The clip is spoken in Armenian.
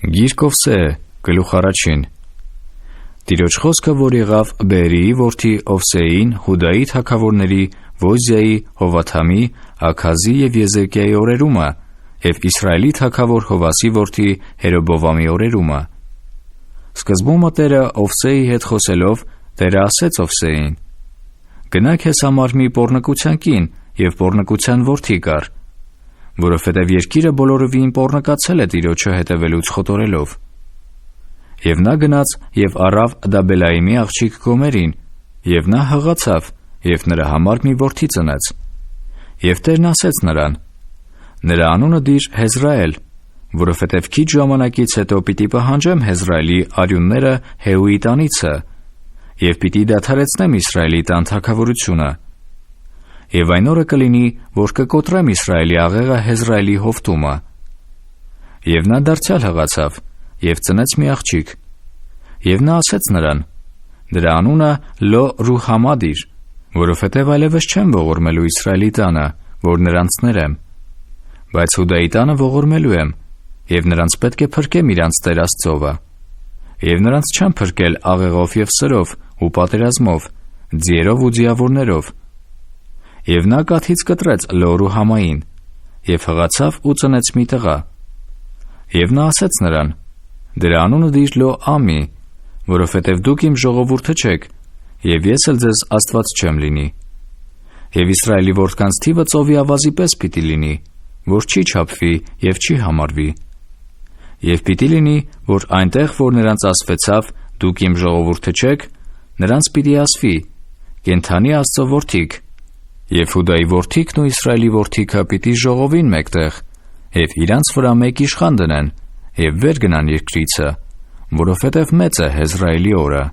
Գիրք Ովսեե, գլուխ առաջին։ Տիրոջ խոսքը, որ եղավ Բեերիի որդի Ովսեեին Հուդայի թագավորների Ոզիայի, Հովաթամի, Աքազի և Եզեկիայի օրերումը և Իսրայելի թագավոր Հովասի որդի Երոբովամի օրերումը։ Սկզբումը Տերը Ովսեեի հետ խոսելով Տերը ասեց Ովսեեին. «Գնա քեզ համար մի պոռնկության կին և պոռնկության որդի կար, որովհետև երկիրը բոլորովին պոռնկացել է Տիրոջը հետևելուց խոտորելով»։ Եվ նա գնաց և առավ Դաբելայիմի աղջիկ Գոմերին, և նա հղացավ և նրա համար մի որդի ծնեց։ Եվ Տերն ասեց նրան. «Նրա անունը դիր Հեզրայել, որովհետև քիչ ժամանակից հետո պիտի պահանջեմ Հեզրայելի արյունները Հեուի տանիցը և պիտի դադարեցնեմ Իսրայելի տան թագավորությունը։ Եվ այն օրը կլինի, որ կկոտրեմ Իսրայելի աղեղը Հեզրայելի հովտումը»։ Եվ նա դարձյալ հղացավ և ծնեց մի աղջիկ։ Եվ նա ասեց նրան. «Դրա անունը Լո-Ռուհամա դիր, որովհետև այլևս չեմ ողորմելու Իսրայելի տանը, որ նրանց ներեմ, բայց Հուդայի տանը ողորմելու եմ, և նրանց պետք է փրկեմ իրանց Տեր Աստծովը։ Եվ նրանց չեմ փրկել աղեղով և սրով ու պատերազմով, ձիերով ու ձիավորներով»։ Եվ նա կաթից կտրեց Լո-Ռուհամային և հղացավ ու ծնեց մի տղա։ Եվ նա ասեց նրան. «Դրա անունը դիր Լո-Ամի, որովհետև դուք իմ ժողովուրդը չեք, և ես էլ ձեզ Աստված չեմ լինի։ Եվ Իսրայելի որդկանց թիվը ծովի ավազի պես պիտի լինի, որ չի չափվի և չի համարվի։ Եվ պիտի լինի, որ այնտեղ, որ նրանց ասվեցավ, դուք իմ ժողովուրդը չեք, նրանց պիտի ասվի. կենդանի Աստծո որդիք, և Հուդայի որդիքն ու Իսրայելի որդիքը պիտի ժողովին մեկտեղ, և իրանց վրա մեկ իշխան դնեն, և վեր գնան երկրիցը, որովհետև մեծ է Հեզրայելի օրը»։